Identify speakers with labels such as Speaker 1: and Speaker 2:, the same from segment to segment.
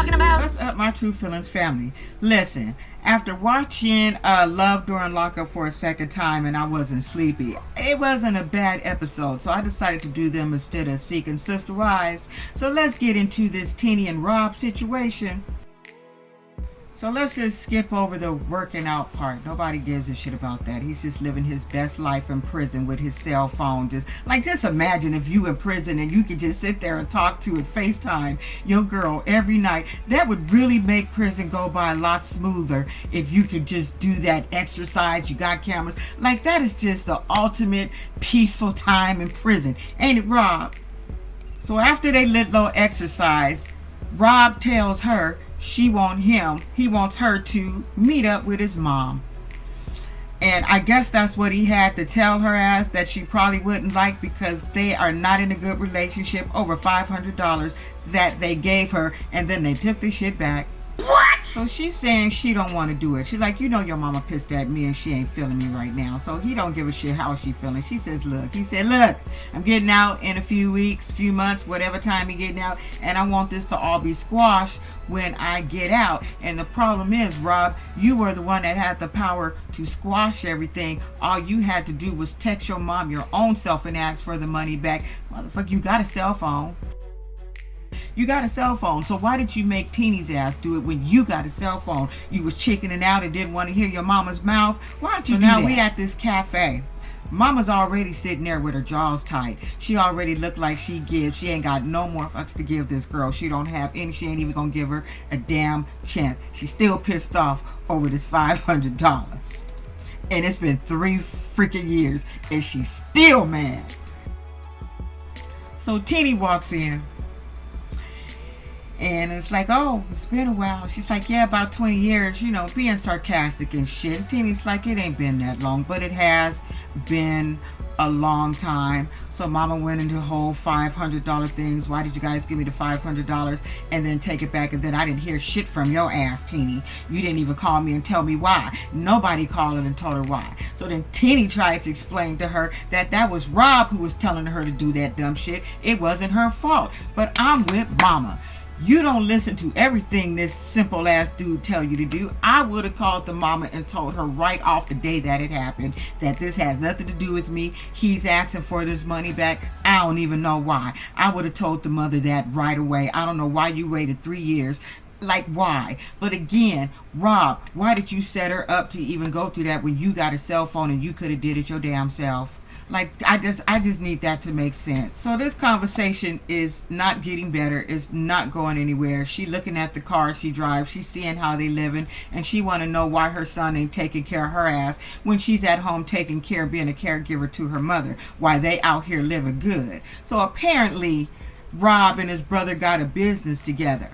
Speaker 1: talking about?
Speaker 2: What's up, my True Feelings family? Listen, after watching Love During Lockup for a second time and I wasn't sleepy, it wasn't a bad episode, so I decided to do them instead of Seeking Sister Wives. So let's get into this Teny and Rob situation. So let's just skip over the working out part. Nobody gives a shit about that. He's just living his best life in prison with his cell phone. Just imagine if you in prison and you could just sit there and talk to and FaceTime your girl every night. That would really make prison go by a lot smoother if you could just do that exercise. You got cameras. Like, that is just the ultimate peaceful time in prison. Ain't it, Rob? So after they little exercise, Rob tells her he wants her to meet up with his mom. And I guess that's what he had to tell her as, that she probably wouldn't like, because they are not in a good relationship. Over $500 that they gave her, and then they took the shit back.
Speaker 1: What?
Speaker 2: So she's saying she don't want to do it. She's like, you know your mama pissed at me and she ain't feeling me right now. So he don't give a shit how she feeling. She says, look, I'm getting out in a few weeks, few months, whatever time he getting out, and I want this to all be squashed when I get out. And the problem is, Rob, you were the one that had the power to squash everything. All you had to do was text your mom your own self and ask for the money back. Motherfucker, you got a cell phone. You got a cell phone, so why did you make Teny's ass do it when you got a cell phone? You was chickening out and didn't want to hear your mama's mouth. Why don't you do that? Now we at this cafe. Mama's already sitting there with her jaws tight. She already looked like she ain't got no more fucks to give this girl. She don't have any. She ain't even gonna give her a damn chance. She's still pissed off over this $500. And it's been 3 freaking years and she's still mad. So Teny walks in. And it's like, oh, it's been a while. She's like, yeah, about 20 years, being sarcastic and shit. And Teny's like, it ain't been that long, but it has been a long time. So mama went into whole $500 things. Why did you guys give me the $500 and then take it back? And then I didn't hear shit from your ass, Teny. You didn't even call me and tell me why. Nobody called her and told her why. So then Teny tried to explain to her that was Rob who was telling her to do that dumb shit. It wasn't her fault. But I'm with mama. You don't listen to everything this simple ass dude tell you to do. I would have called the mama and told her right off the day that it happened that this has nothing to do with me. He's asking for this money back. I don't even know why. I would have told the mother that right away. I don't know why you waited 3 years. Like, why? But again, Rob, why did you set her up to even go through that when you got a cell phone and you could have did it your damn self? Like, I just need that to make sense. So this conversation is not getting better. It's not going anywhere. She looking at the car she drives. She's seeing how they living. And she want to know why her son ain't taking care of her ass when she's at home taking care, being a caregiver to her mother. Why they out here living good. So apparently, Rob and his brother got a business together.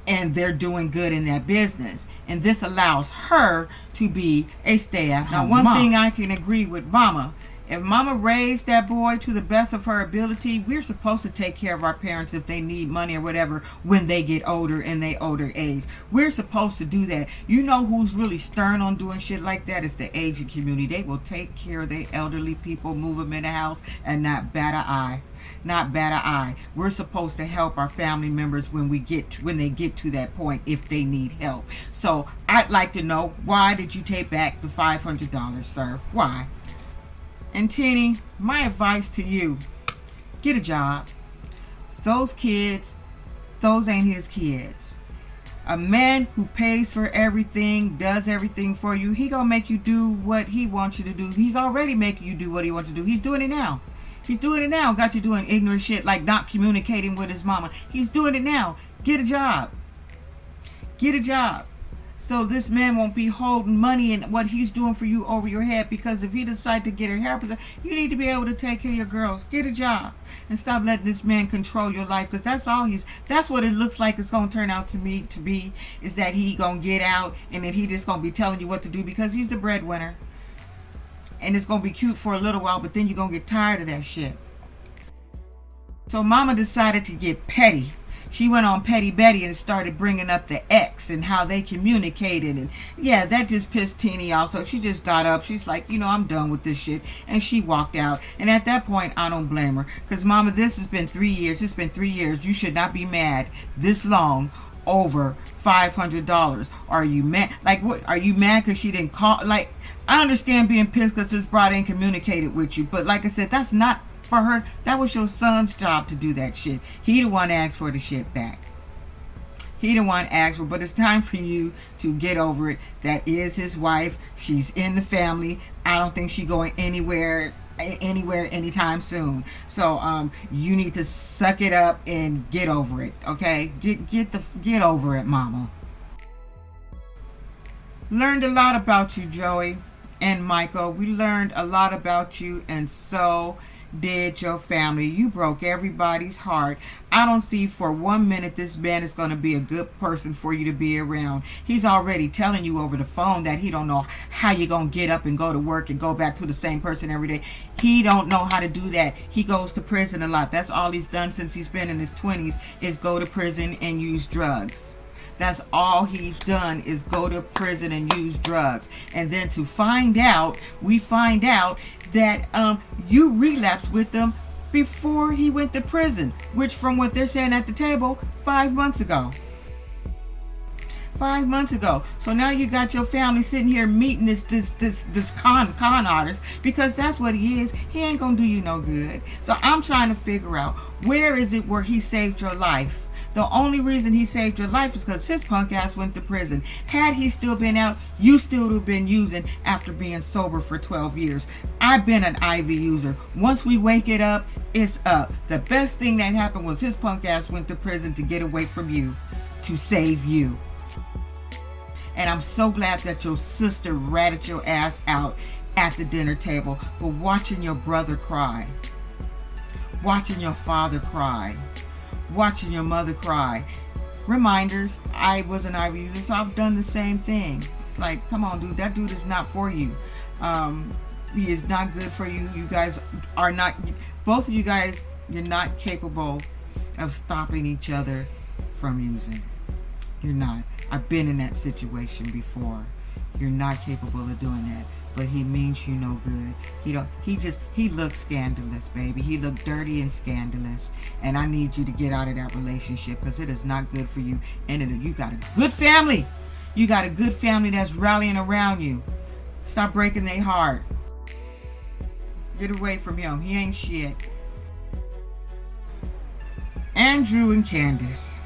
Speaker 2: And they're doing good in that business. And this allows her to be a stay-at-home mom. Now, one thing I can agree with mama. If mama raised that boy to the best of her ability, we're supposed to take care of our parents if they need money or whatever when they get older in their older age. We're supposed to do that. You know who's really stern on doing shit like that? It's the Asian community. They will take care of their elderly people, move them in the house, and not bat an eye. Not bat an eye. We're supposed to help our family members when they get to that point if they need help. So I'd like to know, why did you take back the $500, sir? Why? And Teny, my advice to you, get a job. Those kids, those ain't his kids. A man who pays for everything, does everything for you, he gonna make you do what he wants you to do. He's already making you do what he wants you to do. He's doing it now. He's doing it now. Got you doing ignorant shit like not communicating with his mama. He's doing it now. Get a job. Get a job. So this man won't be holding money and what he's doing for you over your head, because if he decide to get a haircut, you need to be able to take care of your girls. Get a job and stop letting this man control your life, because that's what it looks like it's going to turn out to be, is that he going to get out and then he just going to be telling you what to do because he's the breadwinner. And it's going to be cute for a little while, but then you're going to get tired of that shit. So mama decided to get petty. She went on Petty Betty and started bringing up the ex and how they communicated. And yeah, that just pissed Teny off. So she just got up. She's like, I'm done with this shit. And she walked out. And at that point, I don't blame her. Because, mama, this has been 3 years. It's been 3 years. You should not be mad this long over $500. Are you mad? Like, what? Are you mad because she didn't call? Like, I understand being pissed because his brother ain't communicated with you, but like I said, that's not for her. That was your son's job to do that shit. He the one asked for the shit back. He the one asked for, but it's time for you to get over it. That is his wife. She's in the family. I don't think she's going anywhere anytime soon. So you need to suck it up and get over it. Okay, get over it, mama. Learned a lot about you, Joey and Michael. We learned a lot about you, and so did your family. You broke everybody's heart. I don't see for 1 minute this man is going to be a good person for you to be around. He's already telling you over the phone that he don't know how you're going to get up and go to work and go back to the same person every day. He don't know how to do that. He goes to prison a lot. That's all he's done since he's been in his 20s is go to prison and use drugs. That's all he's done is go to prison and use drugs. And then to find out, we find out that you relapsed with them before he went to prison, which from what they're saying at the table, 5 months ago. 5 months ago. So now you got your family sitting here meeting this con artist, because that's what he is. He ain't gonna do you no good. So I'm trying to figure out, where is it where he saved your life? The only reason he saved your life is because his punk ass went to prison. Had he still been out, you still would have been using after being sober for 12 years. I've been an IV user. Once we wake it up, it's up. The best thing that happened was his punk ass went to prison to get away from you, to save you. And I'm so glad that your sister ratted your ass out at the dinner table, but watching your brother cry, watching your father cry, watching your mother cry. Reminders, I was an IV user, so I've done the same thing. It's like, come on, dude, that dude is not for you. He is not good for you. You guys are not, both of you guys, you're not capable of stopping each other from using. You're not. I've been in that situation before. You're not capable of doing that. But he means you no good. He looks scandalous, baby. He looked dirty and scandalous. And I need you to get out of that relationship, because it is not good for you. And you got a good family. You got a good family that's rallying around you. Stop breaking their heart. Get away from him. He ain't shit. Andrew and Candice.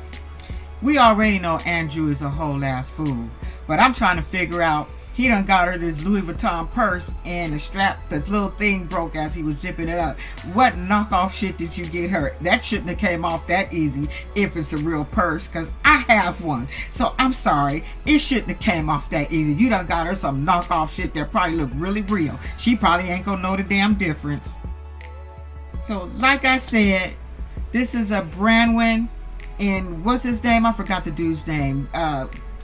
Speaker 2: We already know Andrew is a whole ass fool. But I'm trying to figure out, he done got her this Louis Vuitton purse, and the little thing broke as he was zipping it up. What knockoff shit did you get her? That shouldn't have came off that easy if it's a real purse, because I have one. So I'm sorry, it shouldn't have came off that easy. You done got her some knockoff shit that probably look really real. She probably ain't gonna know the damn difference. So like I said, this is a Brandwin, and what's his name? I forgot the dude's name.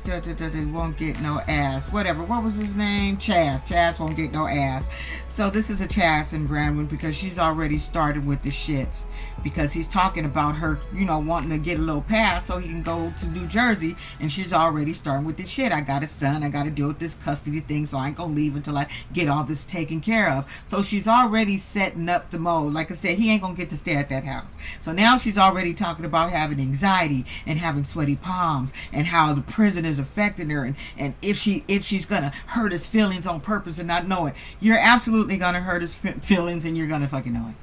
Speaker 2: Won't get no ass. Whatever. What was his name? Chaz. Chaz won't get no ass. So this is a Chaz in Brandwin, because she's already started with the shits. Because he's talking about her, wanting to get a little pass so he can go to New Jersey, and she's already starting with this shit. I got a son. I got to deal with this custody thing, so I ain't gonna leave until I get all this taken care of. So she's already setting up the mode. Like I said, he ain't gonna get to stay at that house. So now she's already talking about having anxiety and having sweaty palms, and how the prison is affecting her, and if she's gonna hurt his feelings on purpose and not know it. You're absolutely gonna hurt his feelings, and you're gonna fucking know it.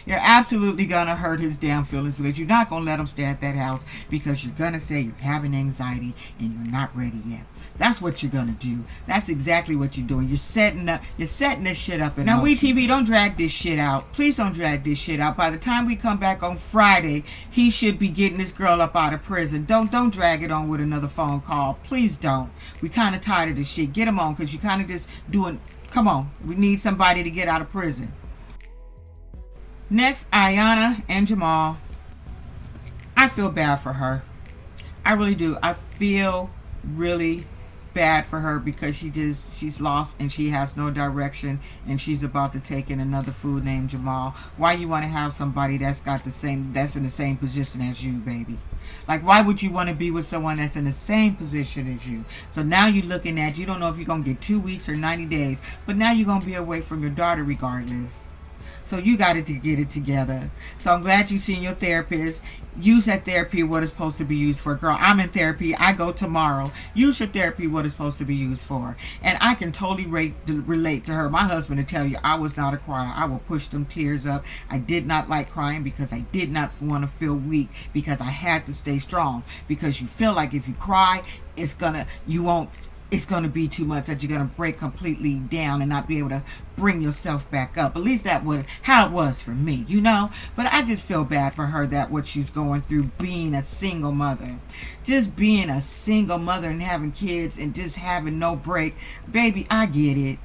Speaker 2: You're absolutely gonna hurt his damn feelings, because you're not gonna let him stay at that house, because you're gonna say you're having anxiety and you're not ready yet. That's what you're gonna do. That's exactly what you're doing. You're setting this shit up. And now, WETV, don't drag this shit out. Please don't drag this shit out. By the time we come back on Friday, he should be getting this girl up out of prison. Don't drag it on with another phone call. Please don't. We kind of tired of this shit. Get him on, because you kind of just doing. Come on, we need somebody to get out of prison. Next, Ayanna and Jamal. I feel bad for her. I really do. I feel really bad for her, because she's lost and she has no direction, and she's about to take in another fool named Jamal. Why you want to have somebody that's in the same position as you, baby? Like, why would you want to be with someone that's in the same position as you? So now you're looking at, you don't know if you're going to get 2 weeks or 90 days, but now you're going to be away from your daughter regardless. So you got to get it together. So I'm glad you seen your therapist. Use that therapy what it's supposed to be used for. Girl, I'm in therapy. I go tomorrow. Use your therapy what it's supposed to be used for. And I can totally relate to her. My husband will tell you I was not a crier. I will push them tears up. I did not like crying because I did not want to feel weak, because I had to stay strong. Because you feel like if you cry, it's gonna be too much, that you're gonna break completely down and not be able to bring yourself back up. At least that was how it was for me, you know. But I just feel bad for her, that what she's going through, being a single mother, just being a single mother and having kids and just having no break. Baby, I get it.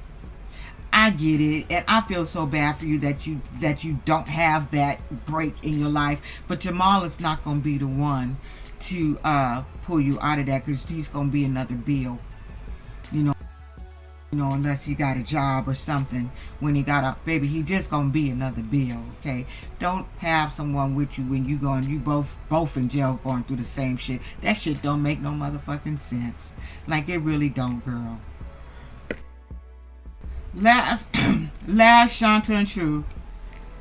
Speaker 2: I get it, and I feel so bad for you that you don't have that break in your life. But Jamal is not gonna be the one to pull you out of that, because he's gonna be another bill. Unless he got a job or something. When he got a baby, he just gonna be another bill. Okay, don't have someone with you when you both in jail going through the same shit. That shit don't make no motherfucking sense. Like, it really don't, girl. Last Shanta Tru.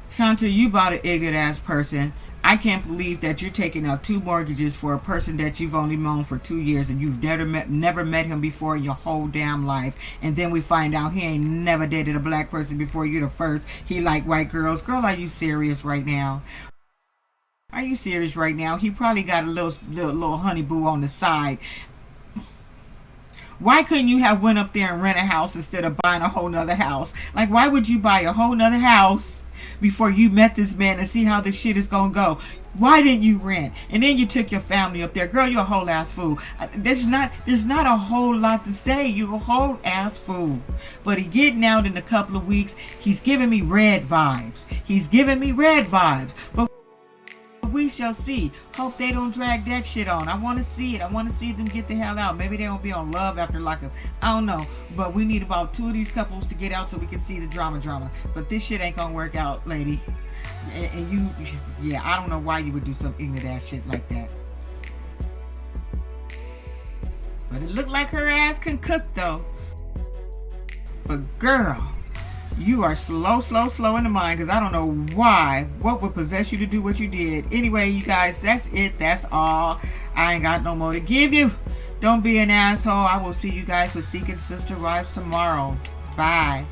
Speaker 2: Shanta, you about an ignorant ass person. I can't believe that you're taking out 2 mortgages for a person that you've only known for 2 years, and you've never met him before in your whole damn life. And then we find out he ain't never dated a black person before. You're the first. He like white girls. Girl, are you serious right now? Are you serious right now? He probably got a little honey boo on the side. Why couldn't you have went up there and rent a house instead of buying a whole nother house? Like, why would you buy a whole nother house before you met this man and see how this shit is gonna go? Why didn't you rent? And then you took your family up there. Girl, you're a whole ass fool. There's not a whole lot to say. You're a whole ass fool. But he getting out in a couple of weeks. He's giving me red vibes. But we shall see. Hope they don't drag that shit on. I want to see it. I want to see them get the hell out. Maybe they won't be on Love After Lockup. I don't know. But we need about 2 of these couples to get out so we can see the drama. But this shit ain't gonna work out, lady. And I don't know why you would do some ignorant ass shit like that. But it looked like her ass can cook, though. But girl, you are slow in the mind, because I don't know what would possess you to do what you did. Anyway, you guys, that's it. That's all. I ain't got no more to give you. Don't be an asshole. I will see you guys with Seeking Sister Wives tomorrow. Bye.